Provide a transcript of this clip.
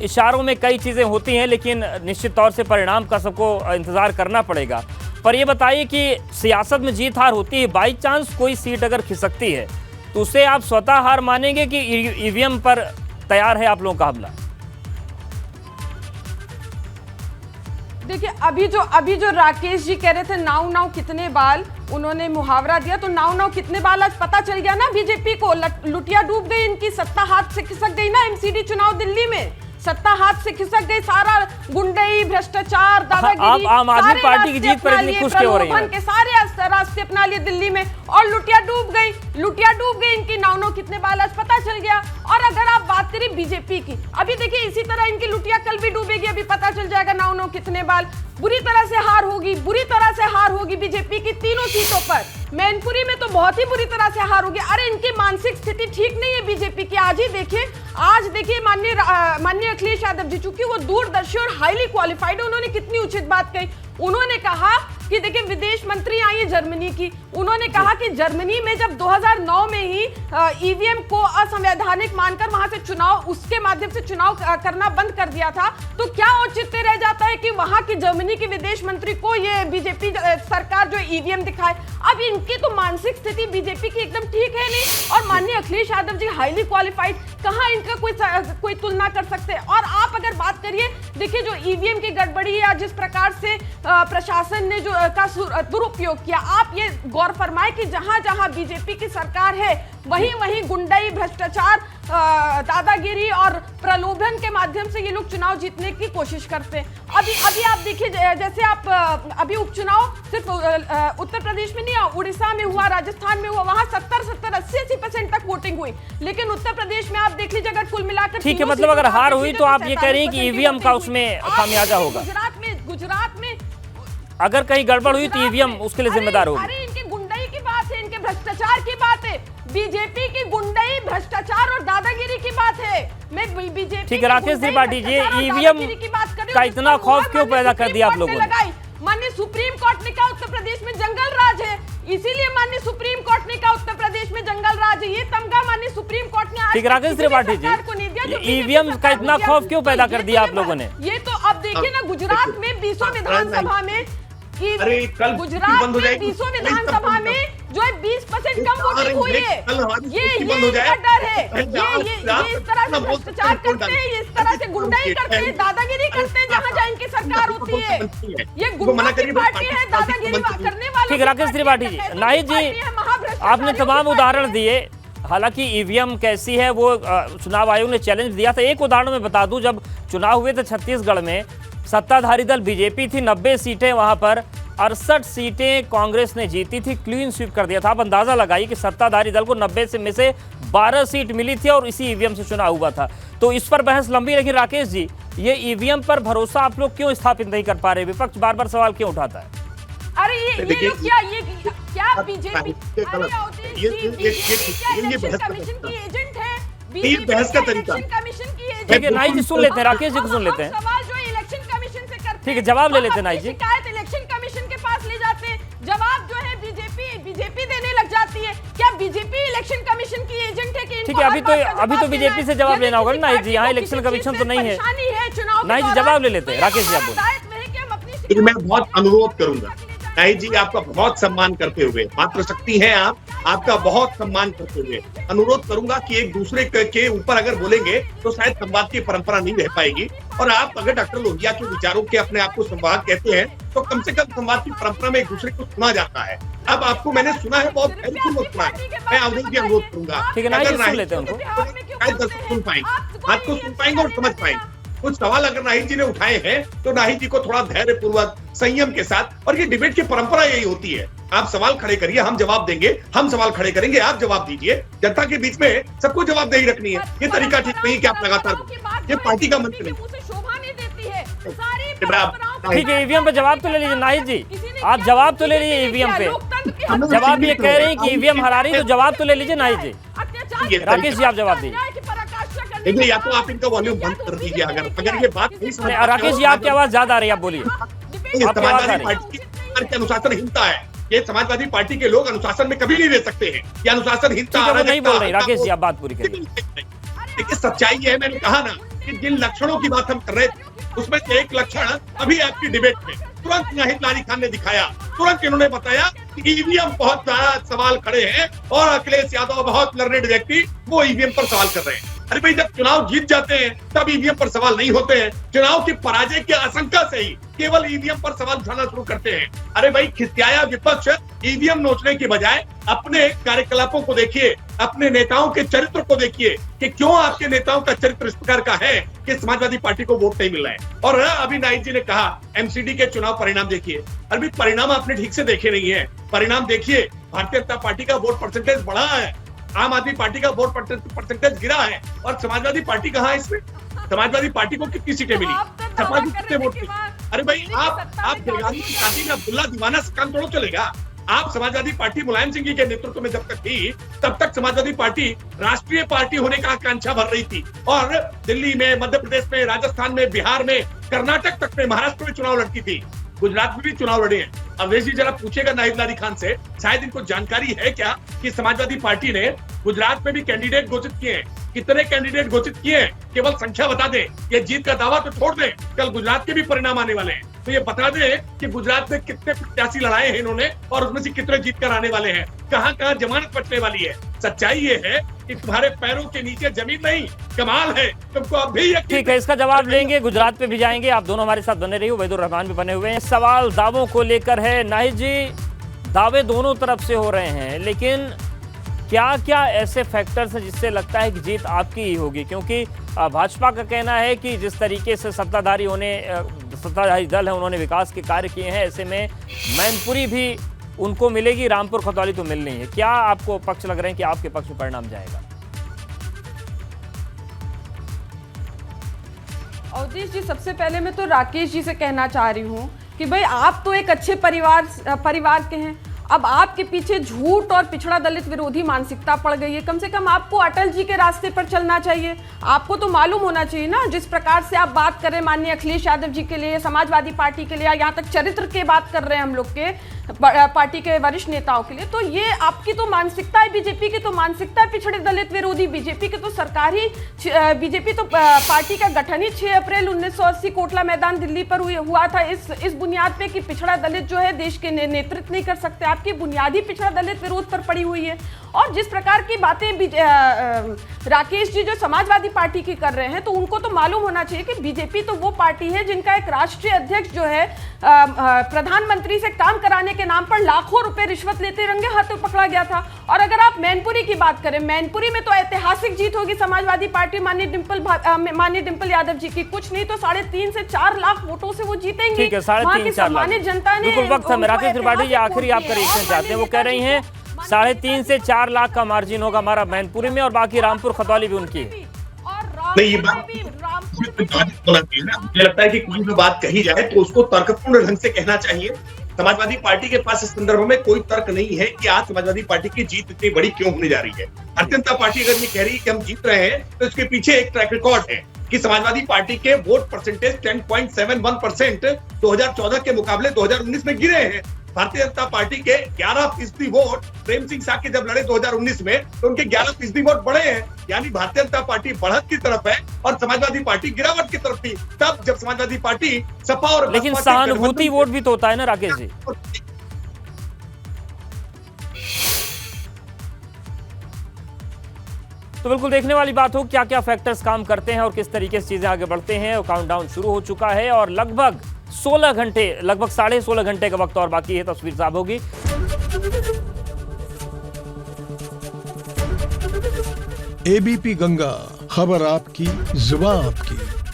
इशारों में कई चीज़ें होती हैं, लेकिन निश्चित तौर से परिणाम का सबको इंतज़ार करना पड़ेगा। पर ये बताइए कि सियासत में जीत हार होती है, बाई चांस कोई सीट अगर खिसकती है तो उसे आप स्वतः हार मानेंगे कि ईवीएम पर तैयार है आप लोगों का हमला? देखिए, अभी जो राकेश जी कह रहे थे नाव नाव कितने बाल, उन्होंने मुहावरा दिया, तो नाव नाव कितने बाल आज पता चल गया ना बीजेपी को। लुटिया डूब गई, इनकी सत्ता हाथ से खिसक गई ना। एमसीडी चुनाव दिल्ली में सत्ता हाथ से खिसक गई, सारा गुंडई, भ्रष्टाचार, दादागिरी, आप आम आदमी पार्टी की जीत पर इतनी खुश क्यों हो रही हैं? के सारे रास्ते अपना लिए दिल्ली में, और लुटिया डूब गई, इनकी नाव नाव कितने बाल आज पता चल गया। और अगर आप बात करें बीजेपी की, अभी देखिए इसी तरह इनकी लुटिया कल भी डूबेगी, अभी पता चल जाएगा नाव नाव कितने बाल। बुरी तरह से हार होगी बीजेपी की तीनों सीटों पर। मैनपुरी में तो बहुत ही बुरी तरह से हार होगी। अरे इनकी मानसिक स्थिति ठीक नहीं है बीजेपी की। आज देखिए माननीय अखिलेश यादव जी, चूंकि वो दूरदर्शी और हाईली क्वालिफाइड है, उन्होंने कितनी उचित बात कही। उन्होंने कहा कि देखिए विदेश मंत्री आई है जर्मनी की, उन्होंने कहा कि जर्मनी में जब 2009 में ही ईवीएम को असंवैधानिक मानकर वहां से उसके माध्यम से चुनाव करना बंद कर दिया था, तो क्या औचित्य रह जाता है कि वहां की जर्मनी की विदेश मंत्री को ये बीजेपी सरकार जो ईवीएम दिखाए। अब इनकी तो मानसिक स्थिति बीजेपी की एकदम ठीक है नहीं। और माननीय अखिलेश यादव जी हाईली क्वालिफाइड, कहां इनका कोई तुलना कर सकते हैं। और आप अगर बात करिए, देखिए जो ईवीएम की गड़बड़ी है, जिस प्रकार से प्रशासन ने जो का दुरुपयोग किया, आप ये गौर फरमाए कि जहां जहां बीजेपी की सरकार है वहीं गुंडई, भ्रष्टाचार, दादागिरी और प्रलोभन के माध्यम से ये लोग चुनाव जीतने की कोशिश करते हैं। अभी आप देखिए, जैसे आप अभी उपचुनाव सिर्फ उत्तर प्रदेश में नहीं, उड़ीसा में हुआ, राजस्थान में हुआ, वहां 70-80% तक वोटिंग हुई। लेकिन उत्तर प्रदेश में आप देख लीजिए, अगर कुल मिलाकर ठीक है, मतलब अगर हार हुई तो आप ये कह रही हैं कि ईवीएम का उसमें खामियाजा होगा। गुजरात में अगर कहीं गड़बड़ हुई तो ईवीएम उसके लिए जिम्मेदार होगी। अरे इनके गुंडई की बात है, इनके भ्रष्टाचार की बात है, बीजेपी की गुंडई, भ्रष्टाचार और दादागिरी की बात है। मैं बीजेपी, ठीक है राकेश त्रिपाठी जी, ईवीएम का इतना खौफ क्यों पैदा कर दिया आप लोगों ने? माननीय सुप्रीम कोर्ट ने कहा उत्तर प्रदेश में जंगल राज है, इसीलिए माननीय सुप्रीम कोर्ट ने कहा उत्तर प्रदेश में जंगल राज है। ये तमगा माननीय सुप्रीम कोर्ट ने ठीक है राकेश त्रिपाठी जी, ईवीएम का इतना खौफ क्यों पैदा कर दिया आप लोगों ने? ये तो अब देखिए ना, गुजरात में 20 विधानसभा में, गुजरात में 20 विधानसभा में जो है 20% कम वोटिंग हुई है। ये डर है, ये इस तरह से भ्रष्टाचार करते हैं, इस तरह से गुंडाई करते हैं, दादागिरी करते हैं जहां जहां इनकी सरकार होती है। ये गुंडों की पार्टी है, दादागिरी करने वाले। ठीक है राकेश त्रिपाठी जी, नाहिद जी, आपने तमाम उदाहरण दिए। हालांकि ईवीएम कैसी है वो चुनाव आयोग ने चैलेंज दिया था। एक उदाहरण मैं बता दूं, जब चुनाव हुए थे छत्तीसगढ़ में, सत्ताधारी दल बीजेपी थी, 90 सीटें, वहां पर 68 सीटें कांग्रेस ने जीती थी, क्लीन स्वीप कर दिया था। आप अंदाजा लगाइए कि सत्ताधारी दल को 90 में से 12 सीट मिली थी और इसी ईवीएम से चुनाव हुआ था। तो इस पर बहस लंबी, लेकिन राकेश जी, ये ईवीएम पर भरोसा आप लोग क्यों स्थापित नहीं कर पा रहे? विपक्ष बार बार सवाल क्यों उठाता है? अरे ये लोग क्या बीजेपी कमीशन की एजेंट है? बहस का तरीका। ठीक है नाई जी, सुन लेते हैं, राकेश जी को सुन लेते हैं। सवाल जो इलेक्शन कमीशन से करते हैं, ठीक है, जवाब ले लेते हैं नाई जी। शिकायत इलेक्शन कमीशन के पास ले जाते हैं, जवाब जो है बीजेपी देने लग जाती है। क्या बीजेपी इलेक्शन कमीशन की एजेंट है कि? ठीक है, अभी तो बीजेपी से जवाब लेना होगा ना नाई जी, यहाँ इलेक्शन कमीशन तो नहीं है। नाई जी जवाब ले लेते हैं, राकेश जी आप बोलिए। मैं बहुत अनुरोध करूंगा नाहिद जी, आपका बहुत सम्मान करते हुए, मातृशक्ति हैं आप, आपका बहुत सम्मान करते हुए अनुरोध करूंगा कि एक दूसरे के ऊपर अगर बोलेंगे तो शायद संवाद की परंपरा नहीं रह पाएगी। और आप अगर डॉक्टर लोहिया के विचारों के अपने आप को संवाद कहते हैं, तो कम से कम संवाद की परंपरा में एक दूसरे को सुना जाता है। अब आपको मैंने सुना है, बहुत धैर्यपूर्वक सुना है। मैं अनुरोध की अनुरोध करूंगा, दर्शक सुन पाएंगे, बात को सुन पाएंगे और समझ पाएंगे। कुछ सवाल अगर नाहिद जी ने उठाए हैं तो नाहिद जी को थोड़ा धैर्यपूर्वक, संयम के साथ, और ये डिबेट की परंपरा यही होती है, आप सवाल खड़े करिए, हम जवाब देंगे, हम सवाल खड़े करेंगे, आप जवाब दीजिए। जनता के बीच में सबको जवाबदेही रखनी है, ये तरीका ठीक नहीं कि आप लगातार, ये पार्टी का मंत्र नहीं। ठीक है, ईवीएम पे जवाब तो ले लीजिए नाहिद जी, आप जवाब तो ले लीजिए ईवीएम पे। जवाब ये कह रहे हैं कि ईवीएम हरा रही, तो जवाब तो ले लीजिए नाहिद जी। राकेश जी आप जवाब दीजिए। देखिए, या तो आप इनका वॉल्यूम बंद कर दीजिए, अगर ये बात नहीं समझ। राकेश जी आपकी आवाज ज्यादा आ रही है, आप बोलिए। समाजवादी पार्टी की अनुशासनहीनता है, ये समाजवादी पार्टी के लोग अनुशासन में कभी नहीं रह सकते हैं, ये अनुशासनहीनता नहीं बोल रही। राकेश जी आप बात पूरी करिए। देखिए, सच्चाई है, मैंने कहा ना, कि जिन लक्षणों की बात हम कर रहे थे उसमें से एक लक्षण अभी आपकी डिबेट में तुरंत नाहिद लारी खान ने दिखाया। तुरंत इन्होंने बताया कि ईवीएम बहुत ज्यादा सवाल खड़े हैं और अखिलेश यादव बहुत लर्नेड व्यक्ति वो ईवीएम पर सवाल कर रहे हैं। अरे भाई, जब चुनाव जीत जाते हैं तब ईवीएम पर सवाल नहीं होते हैं। चुनाव की पराजय की आशंका से ही केवल ईवीएम पर सवाल उठाना शुरू करते हैं। अरे भाई, खिसियाया विपक्ष ईवीएम नोचने की बजाय अपने कार्यकलापों को देखिए, अपने नेताओं के चरित्र को देखिए कि क्यों आपके नेताओं का चरित्र इस प्रकार का है कि समाजवादी पार्टी को वोट नहीं मिल रहा है। और अभी नाइक जी ने कहा एमसीडी के चुनाव परिणाम देखिए। अभी परिणाम आपने ठीक से देखे नहीं है। परिणाम देखिए, भारतीय जनता पार्टी का वोट परसेंटेज बढ़ा है, आम आदमी पार्टी का वोट परसेंटेज गिरा है, और समाजवादी पार्टी कहाँ है इसमें? समाजवादी पार्टी को कितनी सीटें मिली? सपा को कितने वोट मिले? अरे भाई, आप बेगानी की शादी में अब्दुल्ला दीवाना से काम थोड़ा चलेगा। आप समाजवादी पार्टी मुलायम सिंह जी के नेतृत्व में जब तक थी तब तक समाजवादी पार्टी राष्ट्रीय पार्टी होने का आकांक्षा भर रही थी, और दिल्ली में, मध्य प्रदेश में, राजस्थान में, बिहार में, कर्नाटक तक में, महाराष्ट्र में चुनाव लड़ती थी, गुजरात में भी चुनाव लड़े हैं। अवधेश जी जरा पूछेगा नाहिद लारी खान से, शायद इनको जानकारी है क्या कि समाजवादी पार्टी ने गुजरात में भी कैंडिडेट घोषित किए हैं। कितने कैंडिडेट घोषित किए हैं? केवल संख्या बता दें। ये जीत का दावा तो छोड़ दें, कल गुजरात के भी परिणाम आने वाले हैं, तो ये बता दें कि गुजरात में कितने प्रत्याशी लड़ाए हैं इन्होंने और उसमें से कितने जीत कर आने वाले हैं, कहां कहां जमानत बचने वाली है। सच्चाई ये है कि तुम्हारे पैरों के नीचे जमीन नहीं। कमाल है, तुमको अब भी यकीन। ठीक है, इसका जवाब लेंगे, गुजरात पे भी जाएंगे। आप दोनों हमारे साथ बने रहिए। वहीदुर रहमान भी बने हुए हैं। सवाल दावों को लेकर है। नाहिद जी, दावे दोनों तरफ से हो रहे हैं, लेकिन क्या क्या ऐसे फैक्टर्स हैं जिससे लगता है कि जीत आपकी ही होगी? क्योंकि भाजपा का कहना है कि जिस तरीके से सत्ताधारी दल है उन्होंने विकास के कार्य किए हैं, ऐसे में मैनपुरी भी उनको मिलेगी, रामपुर खतौली तो मिलनी है। क्या आपको पक्ष लग रहे हैं कि आपके पक्ष में परिणाम जाएगा? अवधेश जी, सबसे पहले मैं तो राकेश जी से कहना चाह रही हूँ कि भाई आप तो एक अच्छे परिवार के हैं। अब आपके पीछे झूठ और पिछड़ा दलित विरोधी मानसिकता पड़ गई है। कम से कम आपको अटल जी के रास्ते पर चलना चाहिए। आपको तो मालूम होना चाहिए ना, जिस प्रकार से आप बात कर रहे हैं माननीय अखिलेश यादव जी के लिए, समाजवादी पार्टी के लिए, यहाँ तक चरित्र की बात कर रहे हैं हम लोग के पार्टी के वरिष्ठ नेताओं के लिए, तो ये आपकी तो मानसिकता है, बीजेपी की तो मानसिकता है पिछड़े दलित विरोधी। बीजेपी की तो सरकार ही, बीजेपी तो पार्टी का गठन ही 6 अप्रैल 1980 कोटला मैदान दिल्ली पर हुआ था, इस बुनियाद पे कि पिछड़ा दलित जो है देश के नेतृत्व नहीं कर सकते। आपकी बुनियादी पिछड़ा दलित विरोध पर पड़ी हुई है। और जिस प्रकार की बातें राकेश जी जो समाजवादी पार्टी की कर रहे हैं, तो उनको तो मालूम होना चाहिए कि बीजेपी तो वो पार्टी है जिनका एक राष्ट्रीय अध्यक्ष जो है प्रधानमंत्री से काम कराने के नाम पर लाखों रुपए रिश्वत लेते रंगे हाथों पकड़ा गया था। और अगर आप मैनपुरी की बात करें, मैनपुरी में तो ऐतिहासिक जीत होगी समाजवादी पार्टी माननीय डिंपल यादव जी की। कुछ नहीं तो 3.5 से 4 लाख वोटों से वो जीतेंगी। ठीक है, 3.5-4 लाख जनता ने। बिल्कुल वक्त है। राकेश त्रिपाठी जी, आखिरी आपका रिएक्शन चाहते हैं। वो कह रही हैं 3.5 से 4 लाख का मार्जिन होगा हमारा मैनपुरी में, और बाकी रामपुर खतौली भी उनकी है। नहीं, ये बात मुझे लगता है कि कोई भी बात कही जाए तो उसको तर्कपूर्ण ढंग से कहना चाहिए। समाजवादी पार्टी के पास इस संदर्भ में कोई तर्क नहीं है कि आज समाजवादी पार्टी की जीत इतनी बड़ी क्यों होने जा रही है। भारतीय जनता पार्टी अगर ये कह रही है कि हम जीत रहे हैं तो इसके पीछे एक ट्रैक रिकॉर्ड है कि समाजवादी पार्टी के वोट परसेंटेज 10.71% 2014 के मुकाबले 2019 में गिरे हैं। भारतीय जनता पार्टी के 11% वोट प्रेम सिंह साके जब लड़े 2019 में तो उनके 11% वोट बढ़े हैं। यानी भारतीय जनता पार्टी बढ़त की तरफ है और समाजवादी पार्टी गिरावट की तरफ थी। तब जब समाजवादी पार्टी सपा और लेकिन सहानुभूति वोट भी तो होता है ना राकेश जी। तो बिल्कुल देखने वाली बात हो क्या क्या फैक्टर्स काम करते हैं और किस तरीके से चीजें आगे बढ़ते हैं। काउंटडाउन शुरू हो चुका है और लगभग 16 घंटे, लगभग 16.5 घंटे का वक्त और बाकी है। तस्वीर साफ होगी। एबीपी गंगा, खबर आपकी, जुबान आपकी।